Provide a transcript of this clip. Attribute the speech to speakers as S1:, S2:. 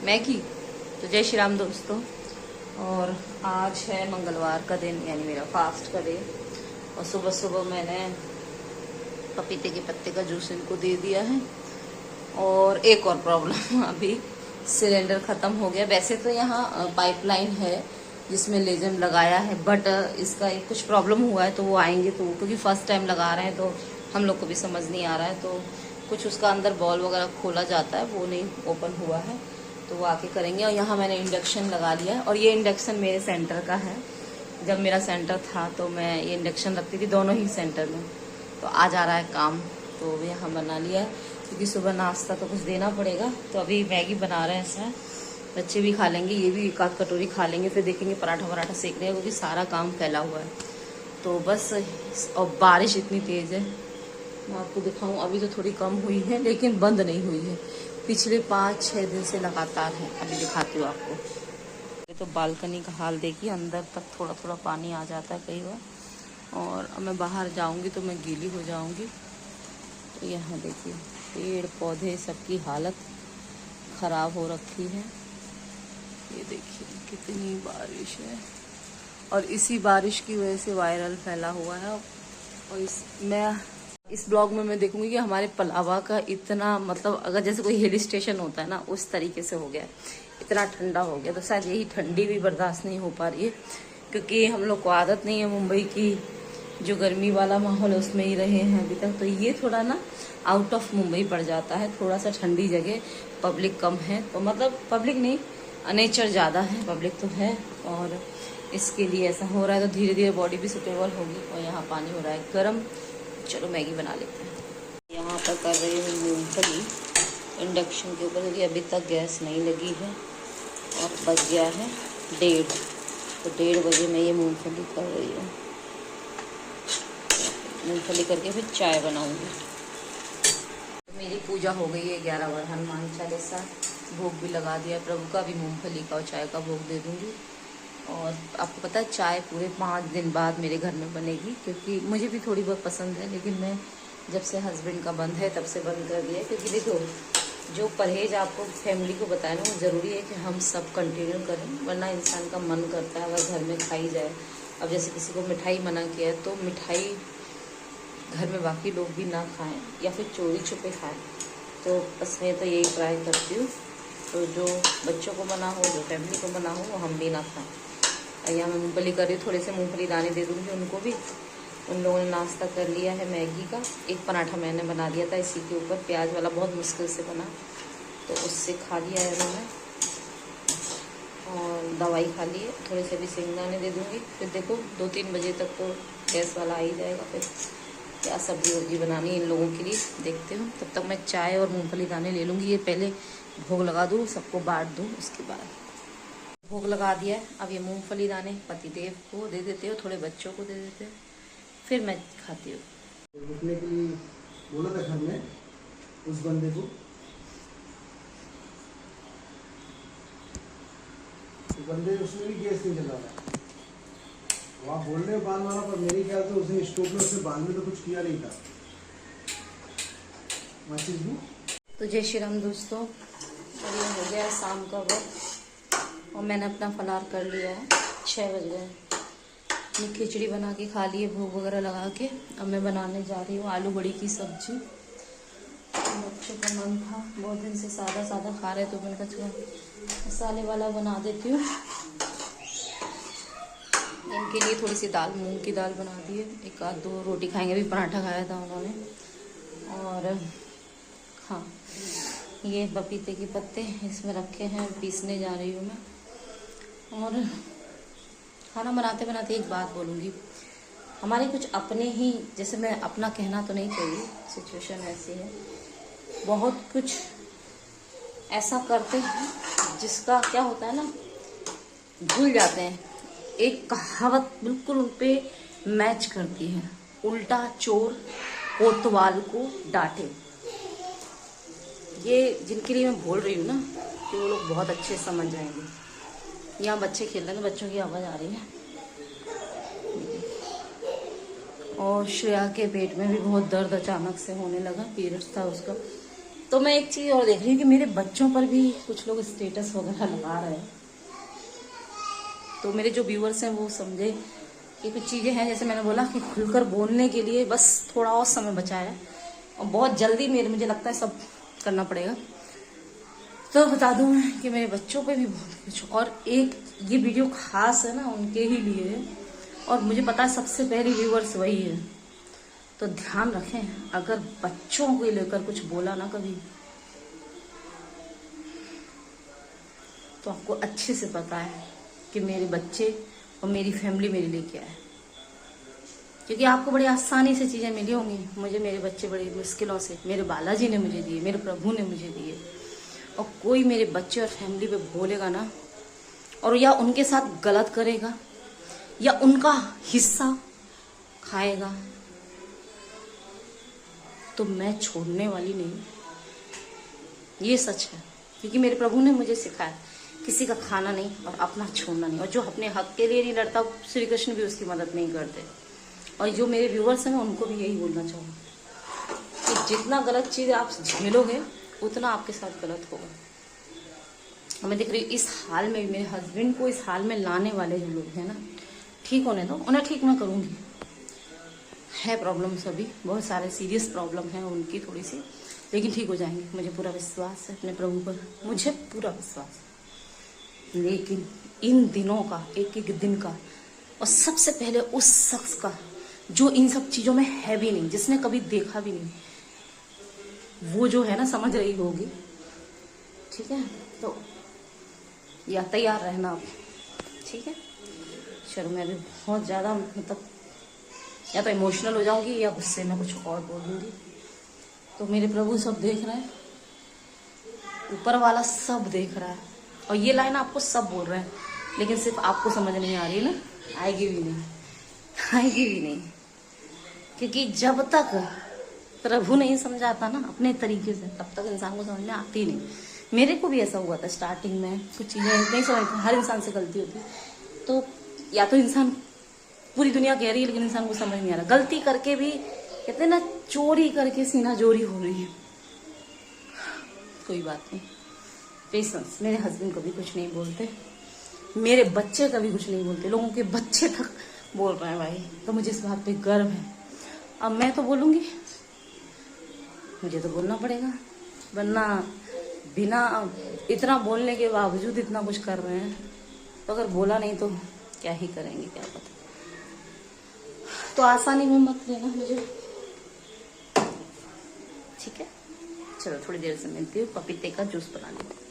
S1: Maggi. तो जय श्री राम दोस्तों। और आज है मंगलवार का दिन, यानी मेरा फास्ट का डे। और सुबह सुबह मैंने पपीते के पत्ते का जूस इनको दे दिया है। और एक और प्रॉब्लम अभी सिलेंडर ख़त्म हो गया। वैसे तो यहाँ पाइपलाइन है जिसमें लेजम लगाया है, बट इसका एक कुछ प्रॉब्लम हुआ है तो वो आएंगे, तो क्योंकि फर्स्ट टाइम लगा रहे हैं तो हम लोग को भी समझ नहीं आ रहा है, तो कुछ उसका अंदर बॉल वगैरह खोला जाता है, वो नहीं ओपन हुआ है, तो वो आके करेंगे। और यहाँ मैंने इंडक्शन लगा लिया है, और ये इंडक्शन मेरे सेंटर का है। जब मेरा सेंटर था तो मैं ये इंडक्शन रखती थी दोनों ही सेंटर में, तो आज आ रहा है काम, तो यहाँ बना लिया है क्योंकि सुबह नाश्ता तो कुछ देना पड़ेगा। तो अभी मैगी बना रहे हैं इसमें, बच्चे भी खा लेंगे, ये भी एक आध कटोरी खा लेंगे, फिर देखेंगे पराठा वराठा सेक रहे हैं क्योंकि सारा काम फैला हुआ है। तो बस, और बारिश इतनी तेज़ है, मैं आपको दिखाऊं, अभी तो थोड़ी कम हुई है लेकिन बंद नहीं हुई है, पिछले 5-6 दिन से लगातार है। अभी दिखाती हूँ आपको। ये तो बालकनी का हाल देखिए, अंदर तक थोड़ा थोड़ा पानी आ जाता है कई बार, और अब मैं बाहर जाऊंगी तो मैं गीली हो जाऊंगी। तो यहाँ देखिए पेड़ पौधे सबकी हालत ख़राब हो रखी है। ये देखिए कितनी बारिश है, और इसी बारिश की वजह से वायरल फैला हुआ है। और मैं इस ब्लॉग में मैं देखूंगी कि हमारे पलावा का इतना, मतलब अगर जैसे कोई हिल स्टेशन होता है ना, उस तरीके से हो गया, इतना ठंडा हो गया। तो शायद यही ठंडी भी बर्दाश्त नहीं हो पा रही है, क्योंकि हम लोग को आदत नहीं है मुंबई की जो गर्मी वाला माहौल है उसमें ही रहे हैं अभी तक। तो ये थोड़ा ना आउट ऑफ मुंबई पड़ जाता है, थोड़ा सा ठंडी जगह, पब्लिक कम है, तो मतलब पब्लिक नहीं, नेचर ज़्यादा है, पब्लिक तो है, और इसके लिए ऐसा हो रहा है। तो धीरे धीरे बॉडी भी सुटेबल होगी। और यहाँ पानी हो रहा है गर्म। चलो मैगी बना लेते हैं। यहाँ पर कर रही हूँ मूंगफली इंडक्शन के ऊपर, क्योंकि अभी तक गैस नहीं लगी है और बज गया है 1:30, तो 1:30 बजे मैं ये मूंगफली कर रही हूँ। मूंगफली करके फिर चाय बनाऊँगी। तो मेरी पूजा हो गई है 11 बार, हनुमान चालीसा, भोग भी लगा दिया प्रभु का, भी मूंगफली का और चाय का भोग दे दूँगी। और आपको पता है चाय पूरे 5 दिन बाद मेरे घर में बनेगी, क्योंकि मुझे भी थोड़ी बहुत पसंद है, लेकिन मैं जब से हस्बैंड का बंद है तब से बंद कर दिया। क्योंकि देखो, जो परहेज आपको फैमिली को बताया ना, वो ज़रूरी है कि हम सब कंटिन्यू करें, वरना इंसान का मन करता है अगर घर में खाई जाए। अब जैसे किसी को मिठाई मना किया है तो मिठाई घर में बाकी लोग भी ना खाएँ, या फिर चोरी छुपे खाएँ। तो बस मैं तो यही ट्राई करती हूँ, तो जो बच्चों को मना हो, जो फैमिली को मना हो, वो हम भी ना खाएँ। यहाँ मैं मूँगफली कर रही हूँ, थोड़े से मूँगफली दाने दे दूँगी उनको भी। उन लोगों ने नाश्ता कर लिया है मैगी का। एक पराठा मैंने बना दिया था इसी के ऊपर, प्याज वाला, बहुत मुश्किल से बना, तो उससे खा लिया है उन्होंने, और दवाई खा ली है। थोड़े से भी शेंगदाने दे दूँगी। फिर देखो 2-3 बजे तक तो गैस वाला आ ही जाएगा। फिर क्या सब्जी वब्जी बनानी है इन लोगों के लिए देखते हो। तब तक मैं चाय और मूँगफली दाने ले लूँगी। ये पहले भोग लगा दूँ, सबको बाँट दूँ, उसके बाद भोग लगा दिया है। अब ये मूंगफली दाने पतिदेव को दे देते हो, थोड़े बच्चों को दे देते हो, फिर मैं खाती हूँ।
S2: रुकने के लिए बोला था घर में उस बंदे को, तो बंदे उसमें भी गैस नहीं चला रहा। वहाँ बोल रहे बांध वाला, पर मेरे ख्याल से उसने स्टोव में उसने बांध में तो कुछ किया नहीं था।
S1: तो जय श्री राम दोस्तों, और ये हो गया शाम का वक्त, और मैंने अपना फलार कर लिया है। 6 बज गए। मैं खिचड़ी बना के खा लिए भोग वगैरह लगा के। अब मैं बनाने जा रही हूँ आलू बड़ी की सब्जी। बच्चों का मन था, बहुत दिन से सादा सादा खा रहे, तो मैंने कहा थोड़ा मसाले वाला बना देती हूँ। इनके लिए थोड़ी सी दाल, मूंग की दाल बना दी है, 1-2 रोटी खाएंगे। अभी पराठा खाया था उन्होंने। और हाँ, ये पपीते के पत्ते इसमें रखे हैं, पीसने जा रही हूँ मैं। और खाना बनाते बनाते एक बात बोलूँगी, हमारे कुछ अपने ही, जैसे मैं अपना कहना तो नहीं चाहिए, सिचुएशन ऐसी है, बहुत कुछ ऐसा करते हैं जिसका क्या होता है ना, भूल जाते हैं। एक कहावत बिल्कुल उन पे मैच करती है, उल्टा चोर कोतवाल को डांटे। ये जिनके लिए मैं बोल रही हूँ ना, कि वो लोग बहुत अच्छे समझ जाएंगे। यहाँ बच्चे खेल रहे हैं, बच्चों की आवाज़ आ रही है। और श्रेया के पेट में भी बहुत दर्द अचानक से होने लगा, पीरियड्स था उसका, तो मैं एक चीज और देख रही हूँ कि मेरे बच्चों पर भी कुछ लोग स्टेटस वगैरह लगा रहे हैं। तो मेरे जो व्यूअर्स हैं वो समझे कि कुछ चीजें हैं, जैसे मैंने बोला कि खुलकर बोलने के लिए बस थोड़ा और समय बचा है और बहुत जल्दी मुझे लगता है सब करना पड़ेगा। तो बता दूं मैं कि मेरे बच्चों पे भी बहुत कुछ, और एक ये वीडियो खास है ना उनके ही लिए है, और मुझे पता है सबसे पहले व्यूअर्स वही है। तो ध्यान रखें, अगर बच्चों को लेकर कुछ बोला ना कभी, तो आपको अच्छे से पता है कि मेरे बच्चे और मेरी फैमिली मेरे लिए क्या है। क्योंकि आपको बड़ी आसानी से चीज़ें मिली होंगी, मुझे मेरे बच्चे बड़ी मुश्किलों से मेरे बालाजी ने मुझे दिए, मेरे प्रभु ने मुझे दिए। और कोई मेरे बच्चे और फैमिली पे बोलेगा ना, और या उनके साथ गलत करेगा या उनका हिस्सा खाएगा, तो मैं छोड़ने वाली नहीं। ये सच है, क्योंकि मेरे प्रभु ने मुझे सिखाया किसी का खाना नहीं और अपना छोड़ना नहीं। और जो अपने हक के लिए नहीं लड़ता, श्री कृष्ण भी उसकी मदद नहीं करते। और जो मेरे व्यूअर्स हैं मैं उनको भी यही बोलना चाहूँगी कि जितना गलत चीज़ आप झेलोगे उतना आपके साथ गलत होगा। मैं देख रही हूँ इस हाल में मेरे हस्बैंड को इस हाल में लाने वाले जो लोग हैं ना, ठीक होने दो, उन्हें ठीक मैं करूँगी। है प्रॉब्लम सभी, बहुत सारे सीरियस प्रॉब्लम है उनकी थोड़ी सी, लेकिन ठीक हो जाएंगे। मुझे पूरा विश्वास है अपने प्रभु पर, मुझे पूरा विश्वास है। लेकिन इन दिनों का, एक एक दिन का, और सबसे पहले उस शख्स का जो इन सब चीज़ों में है भी नहीं, जिसने कभी देखा भी नहीं, वो जो है ना समझ रही होगी। ठीक है, तो या तैयार रहना आप। ठीक है, चलो मैं अभी बहुत ज़्यादा मतलब या तो इमोशनल हो जाऊंगी या गुस्से में कुछ और बोल दूंगी। तो मेरे प्रभु सब देख रहे हैं, ऊपर वाला सब देख रहा है, और ये लाइन आपको सब बोल रहे हैं, लेकिन सिर्फ आपको समझ नहीं आ रही ना, आएगी भी नहीं, आएगी भी नहीं। क्योंकि जब तक प्रभु नहीं समझाता ना अपने तरीके से, तब तक इंसान को समझ में आती नहीं। मेरे को भी ऐसा हुआ था स्टार्टिंग में, कुछ चीज़ें नहीं समझती, हर इंसान से गलती होती। तो या तो इंसान, पूरी दुनिया कह रही है लेकिन इंसान को समझ नहीं आ रहा, गलती करके भी कहते ना चोरी करके सीना चोरी हो रही है। कोई बात नहीं, पेशेंस। मेरे हस्बैंड कभी कुछ नहीं बोलते, मेरे बच्चे कभी कुछ नहीं बोलते, लोगों के बच्चे तक बोल रहे हैं भाई, तो मुझे इस बात पे गर्व है। अब मैं तो बोलूँगी, मुझे तो बोलना पड़ेगा, वरना बिना इतना बोलने के बावजूद इतना कुछ कर रहे हैं, तो अगर बोला नहीं तो क्या ही करेंगे, क्या पता। तो आसानी में मत लेना मुझे, ठीक है। चलो थोड़ी देर से मिलती हूँ, पपीते का जूस बना लेंगे।